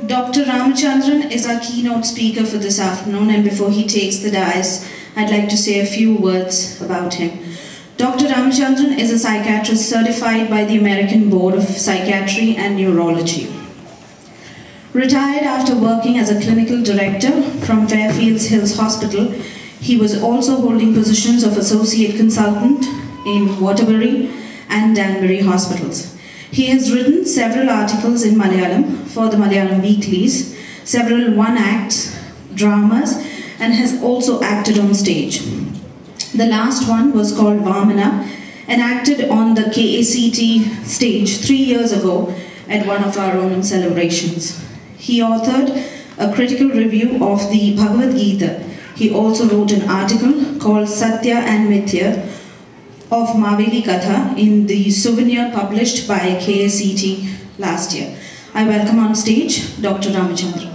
Dr. Ramachandran is our keynote speaker for this afternoon, and before he takes the dais, I'd like to say a few words about him. Dr. Ramachandran is a psychiatrist certified by the American Board of Psychiatry and Neurology. Retired after working as a clinical director from Fairfield Hills Hospital, he was also holding positions of associate consultant in Waterbury and Danbury hospitals. He has written several articles in Malayalam for the Malayalam weeklies, several one-acts, dramas, and has also acted on stage. The last one was called Vamana and acted on the KACT stage 3 years ago at one of our own celebrations. He authored a critical review of the Bhagavad Gita. He also wrote an article called Satya and Mithya of Maveli Katha in the souvenir published by KACT last year. I welcome on stage Dr. Ramachandran.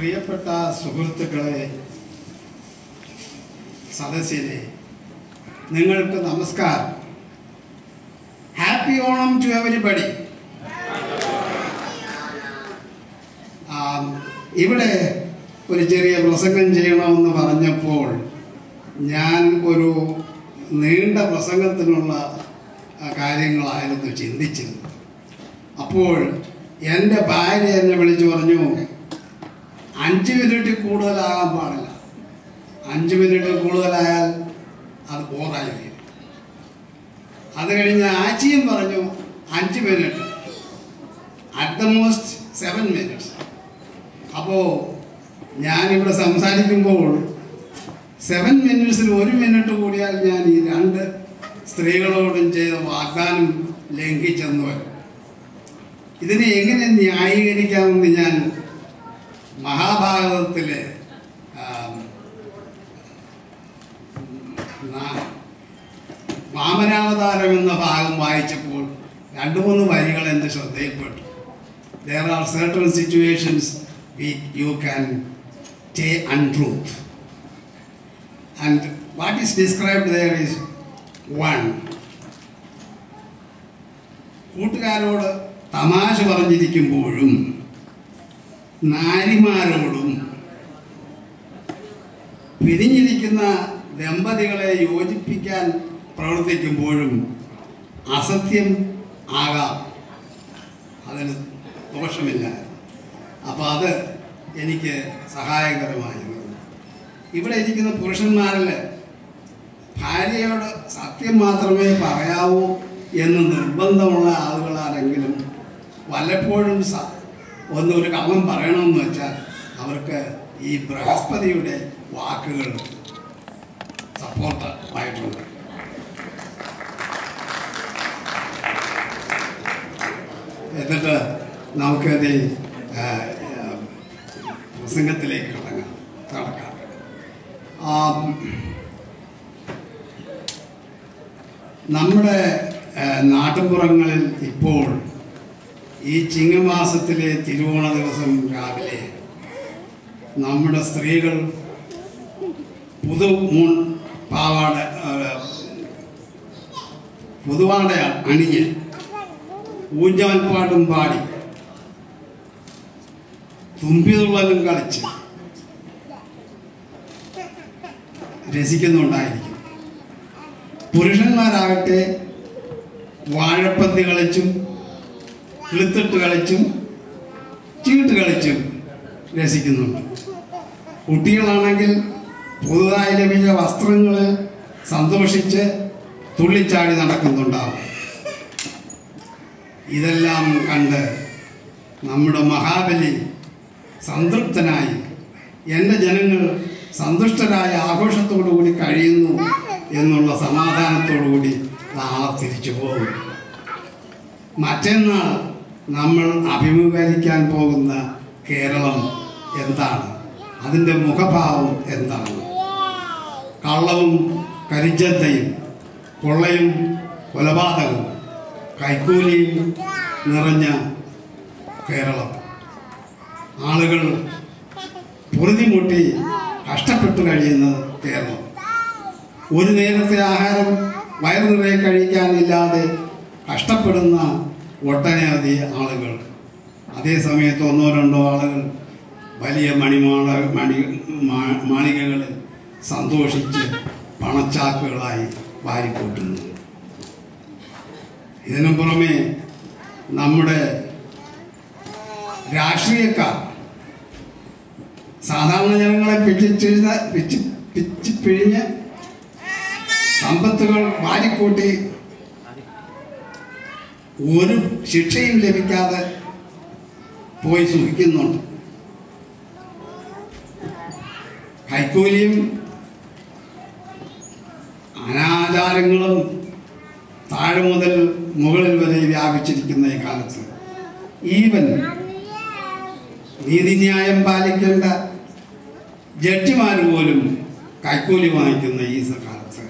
പ്രിയപ്പെട്ട സുഹൃത്തുക്കളെ, സദസ്യരെ, നിങ്ങൾക്ക് നമസ്കാരം. Happy Onam to everybody. ഇവിടെ ഒരു ചെറിയ പ്രസംഗം ചെയ്യണമെന്ന് പറഞ്ഞപ്പോൾ ഞാൻ ഒരു നീണ്ട പ്രസംഗത്തിനുള്ള കാര്യങ്ങളായിരുന്നു ചിന്തിച്ചിരുന്നത്. അപ്പോൾ എൻ്റെ ഭാര്യ എന്നെ വിളിച്ചു പറഞ്ഞു, 5 മിനിറ്റ് കൂടുതലാകാൻ പാടില്ല. 5 മിനിറ്റ് കൂടുതലായാൽ അത് ബോറായി തീരും. അത് കഴിഞ്ഞ് ആച്ചിയും പറഞ്ഞു 5 minute, at the most 7 minutes. അപ്പോൾ ഞാനിവിടെ സംസാരിക്കുമ്പോൾ 7 മിനിറ്റ്സിൽ 1 മിനിറ്റ് കൂടിയാൽ ഞാൻ ഈ 2 സ്ത്രീകളോടും ചെയ്ത വാഗ്ദാനം ലംഘിച്ചെന്ന് വരും. ഇതിനെ എങ്ങനെ ന്യായീകരിക്കാമെന്ന് ഞാൻ മഹാഭാരതത്തിലെ വാമനാവതാരം എന്ന ഭാഗം വായിച്ചപ്പോൾ 2-3 വരികൾ എൻ്റെ ശ്രദ്ധയിൽപ്പെട്ടു. There are certain situations you can say untruth, and what is described there is 1. കൂട്ടുകാരോട് തമാശ പറഞ്ഞിരിക്കുമ്പോഴും നാരിമാരോടും പിരിഞ്ഞിരിക്കുന്ന ദമ്പതികളെ യോജിപ്പിക്കാൻ പ്രവർത്തിക്കുമ്പോഴും അസത്യം ആകാം, അതിന് ദോഷമില്ല. അപ്പോൾ അത് എനിക്ക് സഹായകരമായിരുന്നു. ഇവിടെ ഇരിക്കുന്ന പുരുഷന്മാരിൽ ഭാര്യയോട് സത്യം മാത്രമേ പറയാവൂ എന്ന് നിർബന്ധമുള്ള ആളുകളാണെങ്കിലും വല്ലപ്പോഴും ഒരു കള്ളം പറയണമെന്ന് വെച്ചാൽ അവർക്ക് ഈ ബൃഹസ്പതിയുടെ വാക്കുകൾ സപ്പോർട്ട് ആയിട്ടുണ്ട്. എന്നിട്ട് നമുക്കത് പ്രസംഗത്തിലേക്ക് കടക്കാം. നമ്മുടെ നാട്ടുപുറങ്ങളിൽ ഇപ്പോൾ ഈ ചിങ്ങമാസത്തിലെ തിരുവോണ ദിവസം രാവിലെ നമ്മുടെ സ്ത്രീകൾ പുതുവാട അണിഞ്ഞ് ഊഞ്ഞാൽപ്പാട്ടും പാടി തുമ്പിതുള്ളലും കളിച്ച് രസിക്കുന്നുണ്ടായിരിക്കും. പുരുഷന്മാരാകട്ടെ വാഴപ്പന്തി കളിച്ചും കിളുത്തിട്ട് കളിച്ചും ചീട്ട് കളിച്ചും രസിക്കുന്നുണ്ട്. കുട്ടികളാണെങ്കിൽ പുതുതായി ലഭിച്ച വസ്ത്രങ്ങളിൽ സന്തോഷിച്ച് തുള്ളിച്ചാടി നടക്കുന്നുണ്ടാവും. ഇതെല്ലാം കണ്ട് നമ്മുടെ മഹാബലി സംതൃപ്തനായി എൻ്റെ ജനങ്ങൾ സന്തുഷ്ടരായ ആഘോഷത്തോടുകൂടി കഴിയുന്നു എന്നുള്ള സമാധാനത്തോടുകൂടി നാളെ തിരിച്ചു പോകും. മറ്റന്നാൾ നമ്മൾ അഭിമുഖീകരിക്കാൻ പോകുന്ന കേരളം എന്താണ്, അതിൻ്റെ മുഖഭാവം എന്താണ്? കള്ളവും കരിഞ്ചന്തയും, കൊള്ളയും കൊലപാതകവും, കൈക്കൂലിയും നിറഞ്ഞ കേരളം. ആളുകൾ പൊറുതിമുട്ടി കഷ്ടപ്പെട്ടു കഴിയുന്ന കേരളം. ഒരു നേരത്തെ ആഹാരം വയറു നിറയെ കഴിക്കാനില്ലാതെ കഷ്ടപ്പെടുന്ന ഒട്ടനവധി ആളുകൾ. അതേസമയത്ത് ഒന്നോ രണ്ടോ ആളുകൾ വലിയ മാളികകളിൽ സന്തോഷിച്ച് പണച്ചാക്കുകളായി വാരിക്കൂട്ടുന്നു. ഇതിനു പുറമെ നമ്മുടെ രാഷ്ട്രീയക്കാർ സാധാരണ ജനങ്ങളെ പിഴിഞ്ഞ് സമ്പത്തുകൾ വാരിക്കൂട്ടി ഒരു ശിക്ഷയും ലഭിക്കാതെ പോയി സുഖിക്കുന്നുണ്ട്. കൈക്കൂലിയും അനാചാരങ്ങളും താഴെ മുതൽ മുകളിൽ വരെ വ്യാപിച്ചിരിക്കുന്ന ഈ കാലത്ത് ഈവൻ നീതിന്യായം പാലിക്കേണ്ട ജഡ്ജിമാർ പോലും കൈക്കൂലി വാങ്ങിക്കുന്ന ഈ കാലത്ത്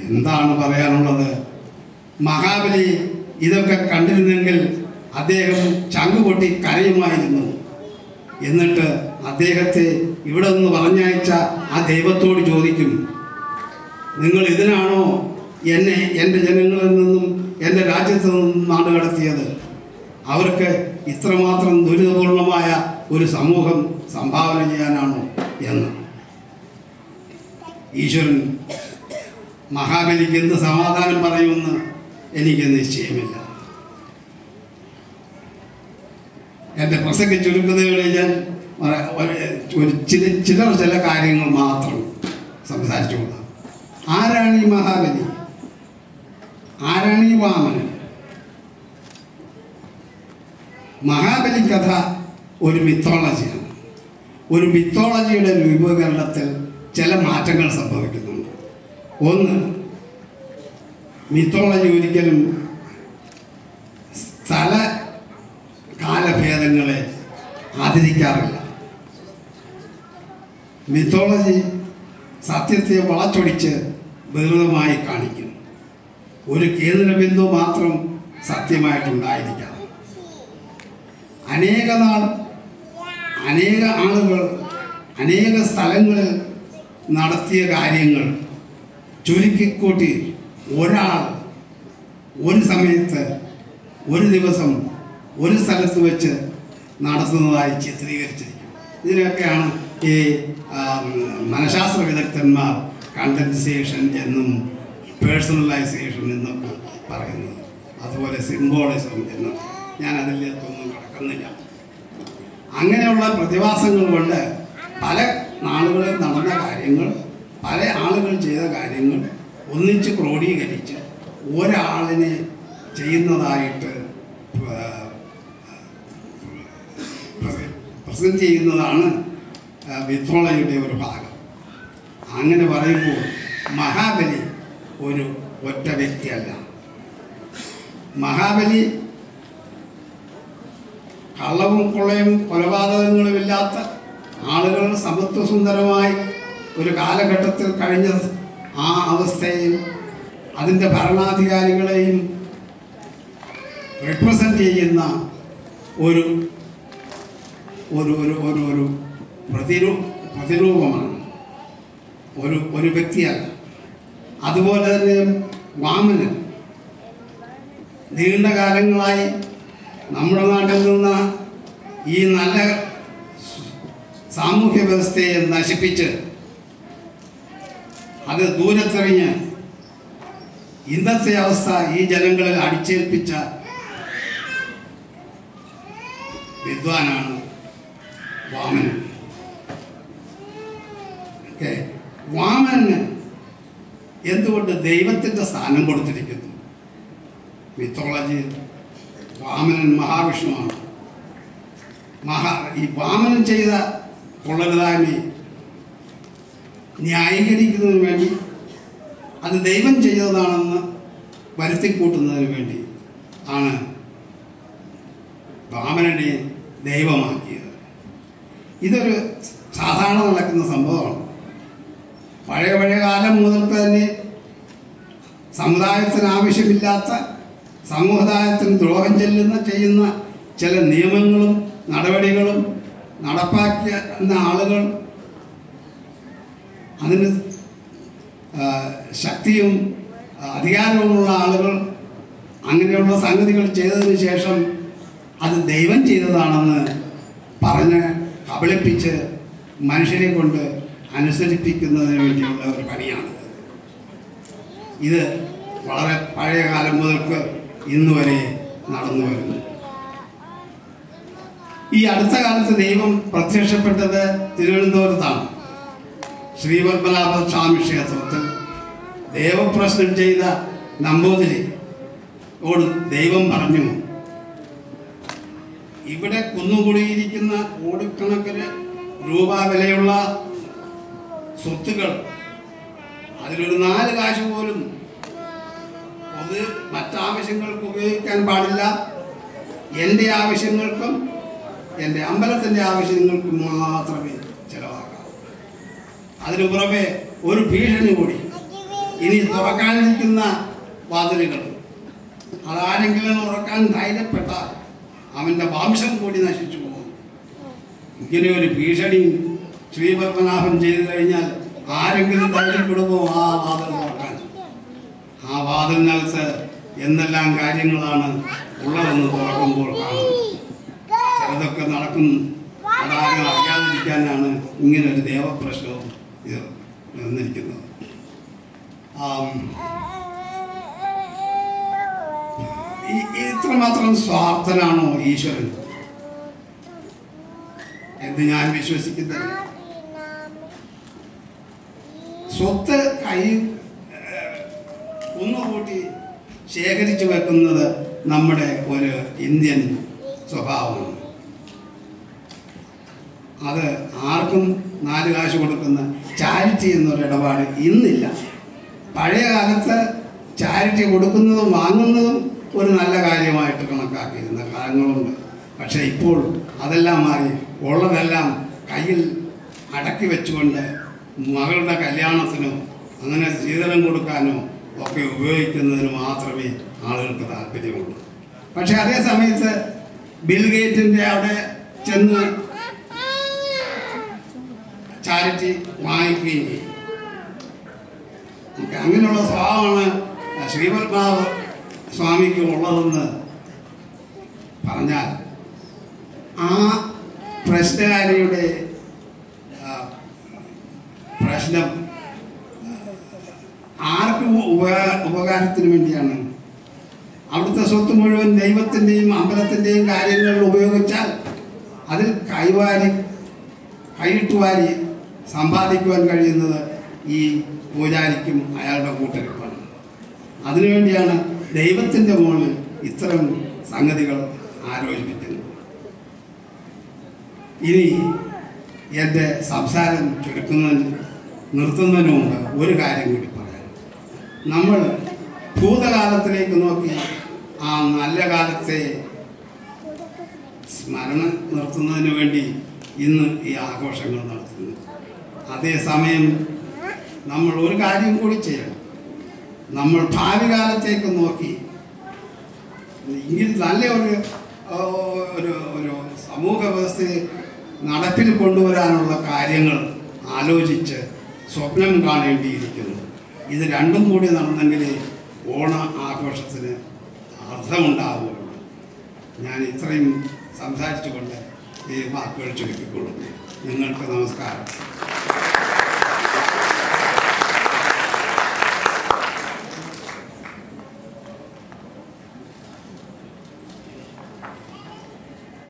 എന്താണ് പറയാനുള്ളത്? മഹാബലി ഇതൊക്കെ കണ്ടിരുന്നെങ്കിൽ അദ്ദേഹം ചങ്കുപൊട്ടി കരയുമായിരുന്നു. എന്നിട്ട് അദ്ദേഹത്തെ ഇവിടെ നിന്ന് പറഞ്ഞയച്ച ആ ദൈവത്തോട് ചോദിക്കും, നിങ്ങൾ ഇതിനാണോ എന്നെ എൻ്റെ ജനങ്ങളിൽ നിന്നും എൻ്റെ രാജ്യത്തു നിന്നും നാടുകടത്തിയത്? അവർക്ക് ഇത്രമാത്രം ദുരിതപൂർണമായ ഒരു സമൂഹം സംഭാവന ചെയ്യാനാണോ എന്ന്. ഈശ്വരൻ മഹാബലിക്ക് എന്ത് സമാധാനം പറയുമെന്ന് എനിക്ക് നിശ്ചയമില്ല. എൻ്റെ പ്രസംഗം ചുരുക്കുന്നതിൽ ഞാൻ ചില കാര്യങ്ങൾ മാത്രം സംസാരിച്ചുകൊള്ളാം. ആരാണ് ഈ മഹാബലി? ആരാണ് ഈ വാമനൻ? മഹാബലി കഥ ഒരു മിത്തോളജിയാണ്. ഒരു മിത്തോളജിയുടെ രൂപീകരണത്തിൽ ചില മാറ്റങ്ങൾ സംഭവിക്കുന്നുണ്ട്. ഒന്ന്, മിത്തോളജി ഒരിക്കലും സ്ഥല കാലഭേദങ്ങളെ ആദരിക്കാറില്ല. മിത്തോളജി സത്യത്തെ വളച്ചൊടിച്ച് വികൃതമായി കാണിക്കും. ഒരു കേന്ദ്രബിന്ദു മാത്രം സത്യമായിട്ടുണ്ടായിരിക്കാം. അനേക ആളുകൾ അനേക സ്ഥലങ്ങളിൽ നടത്തിയ കാര്യങ്ങൾ ചുരുക്കിക്കൂട്ടി ഒരാൾ ഒരു സമയത്ത് ഒരു ദിവസം ഒരു സ്ഥലത്ത് വെച്ച് നടത്തുന്നതായി ചിത്രീകരിച്ചിരിക്കും. ഇതിനൊക്കെയാണ് ഈ മനഃശാസ്ത്ര വിദഗ്ധന്മാർ കണ്ടൻസേഷൻ എന്നും പേഴ്സണലൈസേഷൻ എന്നൊക്കെ പറയുന്നത്. അതുപോലെ സിംബോളിസം എന്ന് ഞാൻ അതിലേക്കൊന്നും കിടക്കുന്നില്ല. അങ്ങനെയുള്ള പ്രതിഭാസങ്ങൾ കൊണ്ട് പല നാളുകളിൽ നടന്ന കാര്യങ്ങൾ, പല ആളുകൾ ചെയ്ത കാര്യങ്ങൾ ഒന്നിച്ച് ക്രോഡീകരിച്ച് ഒരാളിനെ ചെയ്യുന്നതായിട്ട് പ്രസന്റ് ചെയ്യുന്നതാണ് മിത്തോളജിയുടെ ഒരു ഭാഗം. അങ്ങനെ പറയുമ്പോൾ മഹാബലി ഒരു ഒറ്റ വ്യക്തിയല്ല. മഹാബലി കള്ളവും കൊള്ളയും കൊലപാതകങ്ങളും ഇല്ലാത്ത ആളുകൾ സമത്വസുന്ദരമായി ഒരു കാലഘട്ടത്തിൽ കഴിഞ്ഞ ആ അവസ്ഥയും അതിൻ്റെ ഭരണാധികാരികളെയും റിപ്രസെൻ്റ് ചെയ്യുന്ന ഒരു ഒരു ഒരു ഒരു ഒരു പ്രതിരൂപമാണ്, ഒരു വ്യക്തിയല്ല. അതുപോലെ തന്നെ വാമനൻ നീണ്ട കാലങ്ങളായി നമ്മുടെ നാട്ടിൽ നിന്ന് ഈ നല്ല സാമൂഹ്യ വ്യവസ്ഥയെ നശിപ്പിച്ച് അത് ദൂരത്തെറിഞ്ഞ് ഇന്നത്തെ അവസ്ഥ ഈ ജനങ്ങളിൽ അടിച്ചേൽപ്പിച്ച വിദ്വാനാണ് വാമനൻ. വാമനന് എന്തുകൊണ്ട് ദൈവത്തിൻ്റെ സ്ഥാനം കൊടുത്തിരിക്കുന്നു? മിത്തോളജിയിൽ വാമനൻ മഹാവിഷ്ണുവാണ്. ഈ വാമനൻ ചെയ്ത കൊള്ളരുതായ്മയെ ന്യായീകരിക്കുന്നതിന് വേണ്ടി, അത് ദൈവം ചെയ്തതാണെന്ന് വരുത്തിക്കൂട്ടുന്നതിന് വേണ്ടി ആണ് വാമനനെ ദൈവമാക്കിയത്. ഇതൊരു സാധാരണ നടക്കുന്ന സംഭവമാണ്. പഴയ കാലം മുതൽക്ക് തന്നെ സമുദായത്തിന് ആവശ്യമില്ലാത്ത, സമുദായത്തിന് ദ്രോഹം ചെയ്യുന്ന ചില നിയമങ്ങളും നടപടികളും നടപ്പാക്കുന്ന ആളുകൾ, അതിന് ശക്തിയും അധികാരവുമുള്ള ആളുകൾ അങ്ങനെയുള്ള സംഗതികൾ ചെയ്തതിന് ശേഷം അത് ദൈവം ചെയ്തതാണെന്ന് പറഞ്ഞ് കബളിപ്പിച്ച് മനുഷ്യരെ കൊണ്ട് അനുസരിപ്പിക്കുന്നതിന് വേണ്ടിയുള്ള ഒരു പണിയാണ്. ഇത് വളരെ പഴയ കാലം മുതൽക്ക് ഇന്ന് വരെ നടന്നു വരുന്നു. ഈ അടുത്ത കാലത്ത് ദൈവം പ്രത്യക്ഷപ്പെട്ടത് തിരുവനന്തപുരത്താണ്. ശ്രീപത്മനാഭ സ്വാമി ക്ഷേത്രത്തിൽ ദേവപ്രശ്നം ചെയ്ത നമ്പൂതിരിയോട് ദൈവം പറഞ്ഞു, ഇവിടെ കുന്നുകൂടിയിരിക്കുന്ന കോടിക്കണക്കിന് രൂപ വിലയുള്ള സ്വത്തുകൾ, അതിലൊരു 4 കാശ് പോലും മറ്റാവശ്യങ്ങൾക്ക് ഉപയോഗിക്കാൻ പാടില്ല. എൻ്റെ ആവശ്യങ്ങൾക്കും എൻ്റെ അമ്പലത്തിൻ്റെ ആവശ്യങ്ങൾക്കും മാത്രമേ ചെലവാക്കാവൂ. അതിനു പുറമെ ഒരു ഭീഷണി കൂടി, ഇനി തുറക്കാനിരിക്കുന്ന വാതിലുകൾ അതാരെങ്കിലും തുറക്കാൻ ധൈര്യപ്പെട്ടാൽ അവൻ്റെ വംശം കൂടി നശിച്ചു പോകും. ഇങ്ങനെ ഒരു ഭീഷണി ശ്രീപത്മനാഭൻ ചെയ്തു കഴിഞ്ഞാൽ ആരെങ്കിലും ധൈര്യപ്പെടുമോ ആ വാതിൽ തുറക്കാൻ? ആ വാതിലിനകത്ത് എന്തെല്ലാം കാര്യങ്ങളാണ് ഉള്ളതെന്ന് തുറക്കുമ്പോൾ കാണും. ചിലതൊക്കെ നടക്കുന്നു. അതാരും അറിയാതിരിക്കാനാണ് ഇങ്ങനൊരു ദേവപ്രശ്നവും ഇത് വന്നിരിക്കുന്നത്. ഇത്രമാത്രം സ്വാർത്ഥനാണോ ഈശ്വരൻ എന്ന് ഞാൻ വിശ്വസിക്കുന്നില്ല. സ്വത്ത് ഒന്നുകൂട്ടി ശേഖരിച്ചു വെക്കുന്നത് നമ്മുടെ ഒരു ഇന്ത്യൻ സ്വഭാവമാണ്. അത് ആർക്കും 4 കാശ് കൊടുക്കുന്ന ചാരിറ്റി എന്നൊരു ഇടപാട് ഇന്നില്ല. പഴയ കാലത്ത് ചാരിറ്റി കൊടുക്കുന്നതും വാങ്ങുന്നതും ഒരു നല്ല കാര്യമായിട്ട് കണക്കാക്കിയിരുന്ന കാലങ്ങളുണ്ട്. പക്ഷേ ഇപ്പോൾ അതെല്ലാം മാറി ഉള്ളതെല്ലാം കയ്യിൽ അടക്കി വെച്ചുകൊണ്ട് മകളുടെ കല്യാണത്തിനോ അങ്ങനെ സ്വീകരണം കൊടുക്കാനോ ഒക്കെ ഉപയോഗിക്കുന്നതിന് മാത്രമേ ആളുകൾക്ക് താല്പര്യമുള്ളൂ. പക്ഷെ അതേ സമയത്ത് ബിൽഗേറ്റിൻ്റെ അവിടെ ചെന്ന് ചാരിറ്റി വാങ്ങിക്കുകയും ചെയ്യും. അങ്ങനെയുള്ള സ്വഭാവമാണ് ശ്രീപത്മനാഭ സ്വാമിക്ക് ഉള്ളതെന്ന് പറഞ്ഞാൽ ആ പ്രശ്നകാരിയുടെ പ്രശ്നം ആർക്കും ഉപകാരത്തിന് വേണ്ടിയാണ്. അവിടുത്തെ സ്വത്ത് മുഴുവൻ ദൈവത്തിൻ്റെയും അമ്പലത്തിൻ്റെയും കാര്യങ്ങളിൽ ഉപയോഗിച്ചാൽ അതിൽ കൈയിട്ടുവാരി സമ്പാദിക്കുവാൻ കഴിയുന്നത് ഈ പൂജാരിക്കും അയാളുടെ കൂട്ടർക്കുമാണ്. അതിനുവേണ്ടിയാണ് ദൈവത്തിൻ്റെ മുകളിൽ ഇത്തരം സംഗതികൾ ആലോചിപ്പിക്കുന്നത്. ഇനി എൻ്റെ സംസാരം നിർത്തുന്നതിന് മുമ്പ് ഒരു കാര്യം കൂടി പറയാം. നമ്മൾ ഭൂതകാലത്തിലേക്ക് നോക്കി ആ നല്ല കാലത്തെ സ്മരണ നിർത്തുന്നതിന് വേണ്ടി ഇന്ന് ഈ ആഘോഷങ്ങൾ നടത്തുന്നു. അതേസമയം നമ്മൾ ഒരു കാര്യം കൂടി ചെയ്യണം. നമ്മൾ ഭാവി കാലത്തേക്ക് നോക്കി ഇങ്ങനെ നല്ല ഒരു സമൂഹ വ്യവസ്ഥയെ നടപ്പിൽ കൊണ്ടുവരാനുള്ള കാര്യങ്ങൾ ആലോചിച്ച് സ്വപ്നം കാണേണ്ടിയിരിക്കുന്നു. ഇത് രണ്ടും കൂടി നടന്നെങ്കിലേ ഓണ ആഘോഷത്തിന് അർത്ഥമുണ്ടാവുകയുള്ളൂ. ഞാൻ ഇത്രയും സംസാരിച്ചുകൊണ്ട് ഈ വാക്കുകൾ ചുരുക്കിക്കൊള്ളുന്നു. നിങ്ങൾക്ക് നമസ്കാരം.